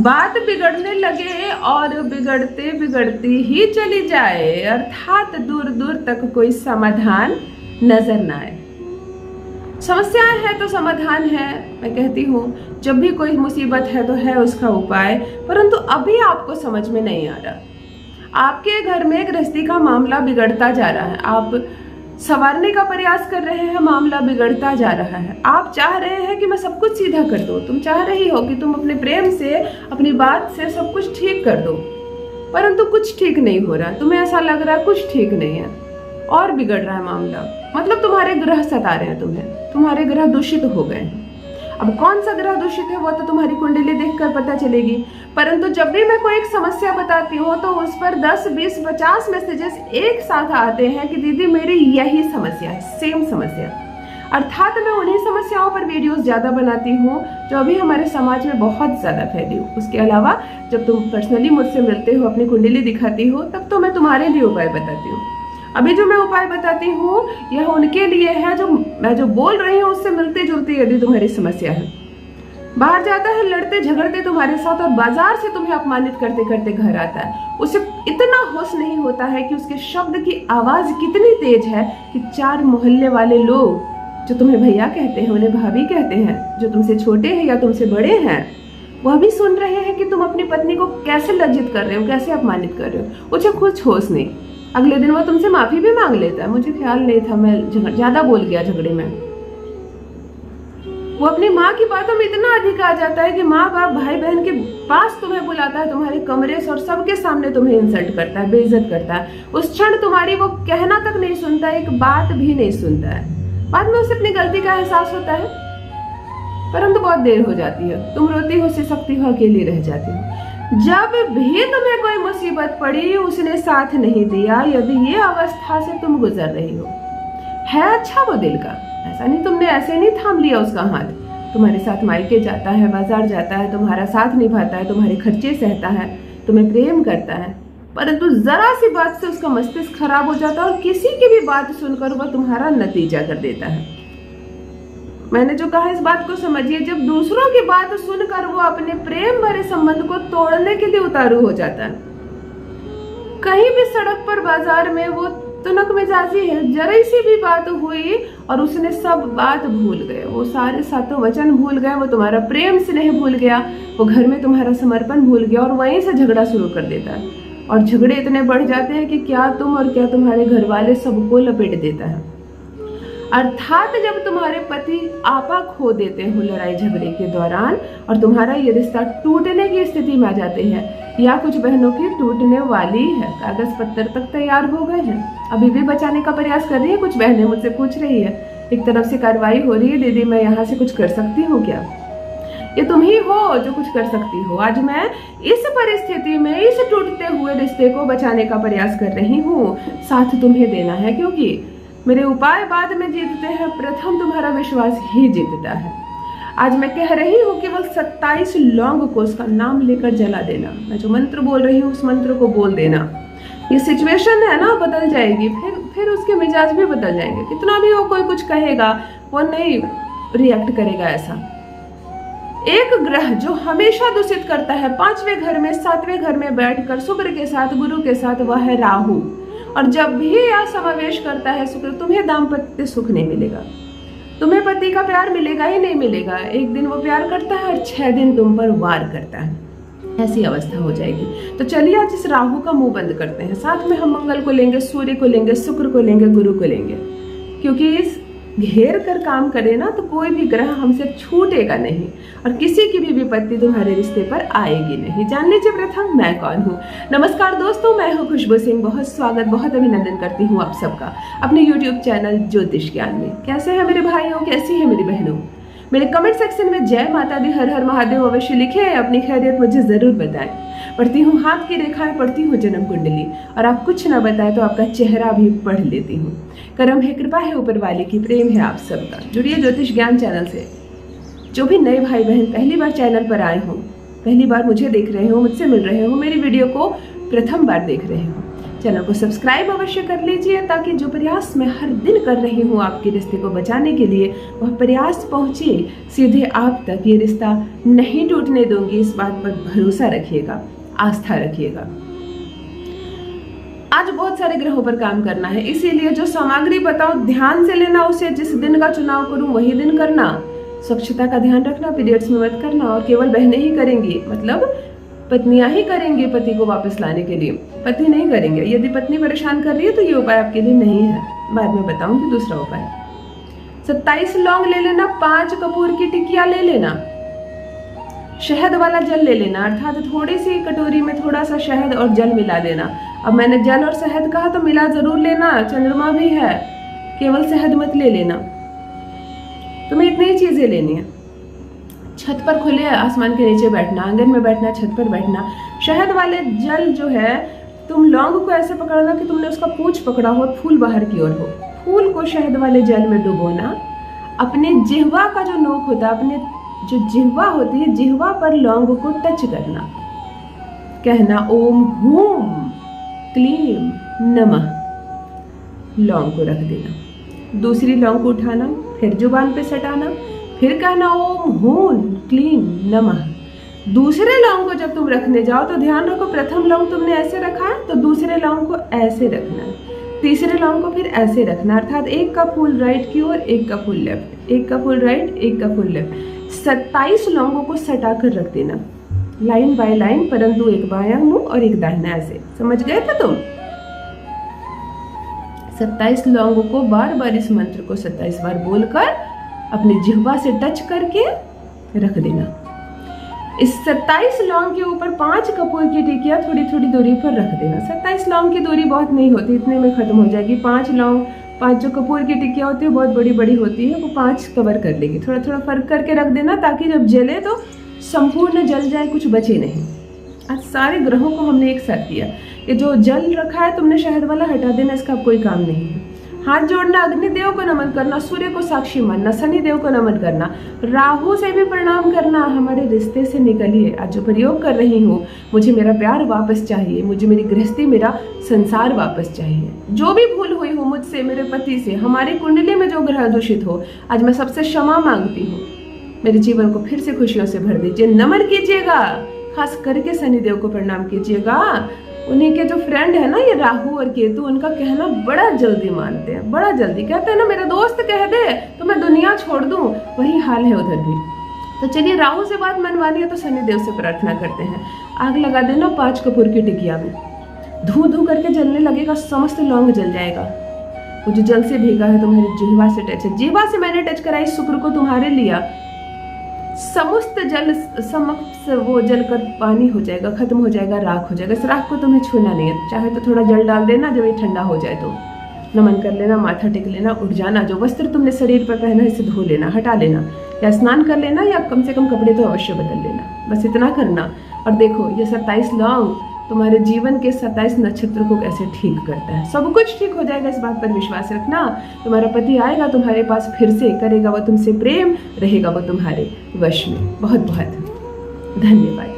बात बिगड़ने लगे और बिगड़ते बिगड़ती ही चली जाए, अर्थात दूर दूर तक कोई समाधान नजर ना आए। समस्याएं है तो समाधान है, मैं कहती हूँ जब भी कोई मुसीबत है तो है उसका उपाय, परंतु अभी आपको समझ में नहीं आ रहा। आपके घर में गृहस्थी का मामला बिगड़ता जा रहा है, आप संवारने का प्रयास कर रहे हैं, मामला बिगड़ता जा रहा है। आप चाह रहे हैं कि मैं सब कुछ सीधा कर दूं, तुम चाह रही हो कि तुम अपने प्रेम से, अपनी बात से सब कुछ ठीक कर दो, परंतु कुछ ठीक नहीं हो रहा। तुम्हें ऐसा लग रहा है कुछ ठीक नहीं है और बिगड़ रहा है मामला। मतलब तुम्हारे ग्रह सता रहे हैं तुम्हें, तुम्हारे ग्रह दूषित हो गए हैं। अब कौन सा ग्रह दूषित है वो तो तुम्हारी कुंडली देखकर पता चलेगी, परंतु जब भी मैं कोई एक समस्या बताती हूँ तो उस पर 10, 20, 50 मैसेजेस एक साथ आते हैं कि दीदी मेरी यही समस्या है, सेम समस्या। अर्थात मैं उन्हीं समस्याओं पर वीडियोस ज्यादा बनाती हूँ जो अभी हमारे समाज में बहुत ज्यादा फैली हो। उसके अलावा जब तुम पर्सनली मुझसे मिलते हो, अपनी कुंडली दिखाती हो, तब तो मैं तुम्हारे लिए उपाय बताती हूँ। अभी जो मैं उपाय बताती हूँ यह उनके लिए है जो मैं जो बोल रही हूँ उससे मिलती जुलती यदि तुम्हारी समस्या है। बाहर जाता है लड़ते झगड़ते तुम्हारे साथ और बाजार से तुम्हें अपमानित करते करते घर आता है, उसे इतना होश नहीं होता है कि उसके शब्द की आवाज कितनी तेज है कि 4 मोहल्ले वाले लोग जो तुम्हें भैया कहते हैं, उन्हें भाभी कहते हैं, जो तुमसे छोटे हैं या तुमसे बड़े हैं, वह भी सुन रहे हैं कि तुम अपनी पत्नी को कैसे लज्जित कर रहे हो, कैसे अपमानित कर रहे हो। उसे कुछ होश नहीं। अगले दिन वो तुमसे माफी भी मांग लेता है, मुझे ख्याल नहीं था, मैं ज्यादा बोल गया झगड़े में। वो अपनी माँ की बातों में इतना अधिक आ जाता है कि माँ बाप भाई बहन के पास तुम्हें बुलाता है, तुम्हारे कमरे से, और सबके सामने तुम्हें इंसल्ट करता है, बेइज्जत करता है। उस क्षण तुम्हारी वो कहना तक नहीं सुनता, एक बात भी नहीं सुनता है। बाद में उसे अपनी गलती का एहसास होता है, परंतु बहुत देर हो जाती है। तुम रोती हो, सिसकती हो, अकेली रह जाती हो। जब भी तुम्हें कोई मुसीबत पड़ी उसने साथ नहीं दिया। यदि ये अवस्था से तुम गुजर रही हो, है अच्छा वो दिल का, ऐसा नहीं तुमने ऐसे नहीं थाम लिया उसका हाथ। तुम्हारे साथ मायके जाता है, बाजार जाता है, तुम्हारा साथ निभाता है, तुम्हारे खर्चे सहता है, तुम्हें प्रेम करता है, परंतु जरा सी बात से उसका मस्तिष्क खराब हो जाता है और किसी की भी बात सुनकर वह तुम्हारा नतीजा कर देता है। मैंने जो कहा इस बात को समझिए, जब दूसरों की बात सुनकर वो अपने प्रेम भरे संबंध को तोड़ने के लिए उतारू हो जाता है। कहीं भी सड़क पर, बाजार में वो तुनक मिजाजी है, जरा सी भी बात हुई और उसने सब बात भूल गए, वो सारे सातों वचन भूल गए, वो तुम्हारा प्रेम स्नेह भूल गया, वो घर में तुम्हारा समर्पण भूल गया और वहीं से झगड़ा शुरू कर देता है। और झगड़े इतने बढ़ जाते हैं कि क्या तुम और क्या तुम्हारे घर वाले सबको लपेट देता है। अर्थात जब तुम्हारे पति आपा खो देते हो लड़ाई झगड़े के दौरान और तुम्हारा ये रिश्ता टूटने की स्थिति में आ जाते हैं, या कुछ बहनों की टूटने वाली है, कागज पत्तर तक तैयार हो गए हैं, अभी भी बचाने का प्रयास कर रही है। कुछ बहनें मुझसे पूछ रही है, एक तरफ से कार्रवाई हो रही है, दीदी मैं यहाँ से कुछ कर सकती हूँ क्या? ये तुम ही हो जो कुछ कर सकती हो। आज मैं इस परिस्थिति में इस टूटते हुए रिश्ते को बचाने का प्रयास कर रही हूँ, साथ तुम्हें देना है, क्योंकि मेरे उपाय बाद में जीतते हैं, प्रथम तुम्हारा विश्वास ही जीतता है। आज मैं कह रही हूँ केवल 27 लौंग को उसका नाम लेकर जला देना। मैं जो मंत्र बोल रही हूँ उस मंत्र को बोल देना। ये सिचुएशन है ना बदल जाएगी, फिर उसके मिजाज भी बदल जाएंगे। कितना भी वो कोई कुछ कहेगा वो नहीं रिएक्ट करेगा ऐसा। एक ग्रह जो हमेशा दूषित करता है 5वें घर में, 7वें घर में बैठकर शुक्र के साथ, गुरु के साथ, वह है राहु। और जब भी यह समावेश करता है शुक्र, तुम्हें दाम्पत्य सुख नहीं मिलेगा, तुम्हें पति का प्यार मिलेगा ही नहीं मिलेगा। एक दिन वो प्यार करता है और 6 दिन तुम पर वार करता है, ऐसी अवस्था हो जाएगी। तो चलिए आज इस राहु का मुंह बंद करते हैं। साथ में हम मंगल को लेंगे, सूर्य को लेंगे, शुक्र को लेंगे, गुरु को लेंगे, क्योंकि इस घेर कर काम करे ना तो कोई भी ग्रह हमसे छूटेगा नहीं और किसी की भी विपत्ति तुम्हारे रिश्ते पर आएगी नहीं। जान लीजिए प्रथम मैं कौन हूँ। नमस्कार दोस्तों, मैं हूँ खुशबू सिंह। बहुत स्वागत, बहुत अभिनंदन करती हूँ आप सबका अपने YouTube चैनल ज्योतिष ज्ञान में। कैसे हैं मेरे भाइयों, कैसी है मेरी बहनों? मेरे कमेंट सेक्शन में जय माता दी, हर हर महादेव अवश्य लिखे, अपनी खैरियत मुझे जरूर बताएं। पढ़ती हूँ हाथ की रेखाएं, पढ़ती हूँ जन्म कुंडली, और आप कुछ ना बताए तो आपका चेहरा भी पढ़ लेती हूँ। करम है, कृपा है ऊपर वाले की, प्रेम है आप सबका। जुड़िए ज्योतिष ज्ञान चैनल से। जो भी नए भाई बहन पहली बार चैनल पर आए हो, पहली बार मुझे देख रहे हो, मुझसे मिल रहे हो, मेरी वीडियो को प्रथम बार देख रहे हो, चैनल को सब्सक्राइब अवश्य कर लीजिए, ताकि जो प्रयास मैं हर दिन कर रही हूँ आपके रिश्ते को बचाने के लिए, वह प्रयास पहुँचे सीधे आप तक। ये रिश्ता नहीं टूटने दूंगी, इस बात पर भरोसा रखिएगा, आस्था रखिएगा। आज बहुत सारे ग्रहों पर काम करना है, इसीलिए जो सामग्री बताओ ध्यान से लेना, उसे जिस दिन का चुनाव करूं वही दिन करना। स्वच्छता का ध्यान रखना, पीरियड्स में मत करना, और केवल बहनें ही करेंगी, मतलब पत्नियां ही करेंगी पति को वापस लाने के लिए, पति नहीं करेंगे। यदि पत्नी परेशान कर रही है तो ये उपाय आपके लिए नहीं है, बाद में बताऊंगी दूसरा उपाय। 27 लौंग ले लेना, 5 कपूर की टिकिया ले लेना, शहद वाला जल ले लेना, अर्थात थोड़ी सी कटोरी में थोड़ा सा शहद और जल मिला लेना। अब मैंने जल और शहद कहा तो मिला जरूर लेना, चंद्रमा भी है, केवल शहद मत ले लेना। तुम्हें इतनी ही चीजें लेनी है। छत पर खुले आसमान के नीचे बैठना, आंगन में बैठना, छत पर बैठना। शहद वाले जल जो है, तुम लौंग को ऐसे पकड़ना कि तुमने उसका पूंछ पकड़ा हो और फूल बाहर की ओर हो। फूल को शहद वाले जल में डुबोना, अपने जिह्वा का जो नोक होता है, अपने जो जिह्वा होती है, जिह्वा पर लौंग को टच करना, कहना ओम हूम क्लीम नमः, लौंग को रख देना। दूसरी लौंग को उठाना, फिर जुबान पे सटाना, फिर कहना ओम हूम क्लीम नमः। दूसरे लौंग को जब तुम रखने जाओ तो ध्यान रखो, प्रथम लौंग तुमने ऐसे रखा है तो दूसरे लौंग को ऐसे रखना है, तीसरे लौंग को फिर ऐसे रखना, अर्थात एक का फूल राइट की ओर, एक का फूल लेफ्ट, एक का फूल राइट, एक का फूल लेफ्ट। 27 लौंगों को सटा कर रख देना, लाइन बाय लाइन, परंतु एक बायां मुंह और एक दाहिना ऐसे। समझ गए थे तुम? 27 लौंगों को बार बार इस मंत्र को 27 बार बोलकर अपनी जिह्वा से टच करके रख देना। इस 27 लौंग के ऊपर 5 कपूर की टिकिया थोड़ी थोड़ी दूरी पर रख देना। 27 लौंग की दूरी बहुत नहीं होती, इतने में खत्म हो जाएगी। 5 लौंग, 5 जो कपूर की टिकिया होती है बहुत बड़ी बड़ी होती है, वो 5 कवर कर लेगी। थोड़ा थोड़ा फर्क करके रख देना, ताकि जब जले तो संपूर्ण जल जाए, कुछ बचे नहीं। आज सारे ग्रहों को हमने एक साथ दिया। ये जो जल रखा है तुमने शहद वाला, हटा देना, इसका अब कोई काम नहीं है। हाथ जोड़ना, अग्निदेव को नमन करना, सूर्य को साक्षी मानना, शनि देव को नमन करना, राहु से भी प्रणाम करना। हमारे रिश्ते से निकलिए। आज जो प्रयोग कर रही हूँ, मुझे मेरा प्यार वापस चाहिए, मुझे मेरी गृहस्थी, मेरा संसार वापस चाहिए। जो भी भूल हुई हो मुझसे, मेरे पति से, हमारी कुंडली में जो ग्रह दूषित हो, आज मैं सबसे क्षमा मांगती हूँ। मेरे जीवन को फिर से खुशियों से भर दीजिए। नमन कीजिएगा, खास करके शनिदेव को प्रणाम कीजिएगा। उन्हीं के जो फ्रेंड है ना, ये राहु और केतु, उनका कहना बड़ा जल्दी मानते हैं, बड़ा जल्दी कहते हैं ना, मेरा दोस्त कह दे तो मैं दुनिया छोड़ दूं, वही हाल है उधर भी। तो चलिए, राहु से बात मनवानी है तो शनिदेव से प्रार्थना करते हैं। आग लगा देना 5 कपूर की टिकिया में, धू धू करके जलने लगेगा, समस्त लौंग जल जाएगा। वो जो जल से भीगा है तुम्हारी जिह्वा से टच है, जिह्वा से मैंने टच कराई, शुक्र को तुम्हारे लिया, समस्त जल समस्त वो जलकर पानी हो जाएगा, खत्म हो जाएगा, राख हो जाएगा। इस राख को तुम्हें छूना नहीं है। चाहे तो थोड़ा जल डाल देना, जब ये ठंडा हो जाए तो नमन कर लेना, माथा टेक लेना, उठ जाना। जो वस्त्र तुमने शरीर पर पहना है इसे धो लेना, हटा लेना, या स्नान कर लेना, या कम से कम कपड़े तो अवश्य बदल लेना। बस इतना करना। और देखो, ये 27 लौंग तुम्हारे जीवन के 27 नक्षत्र को कैसे ठीक करता है। सब कुछ ठीक हो जाएगा, इस बात पर विश्वास रखना। तुम्हारा पति आएगा तुम्हारे पास, फिर से करेगा वो तुमसे प्रेम, रहेगा वो तुम्हारे वश में। बहुत बहुत धन्यवाद।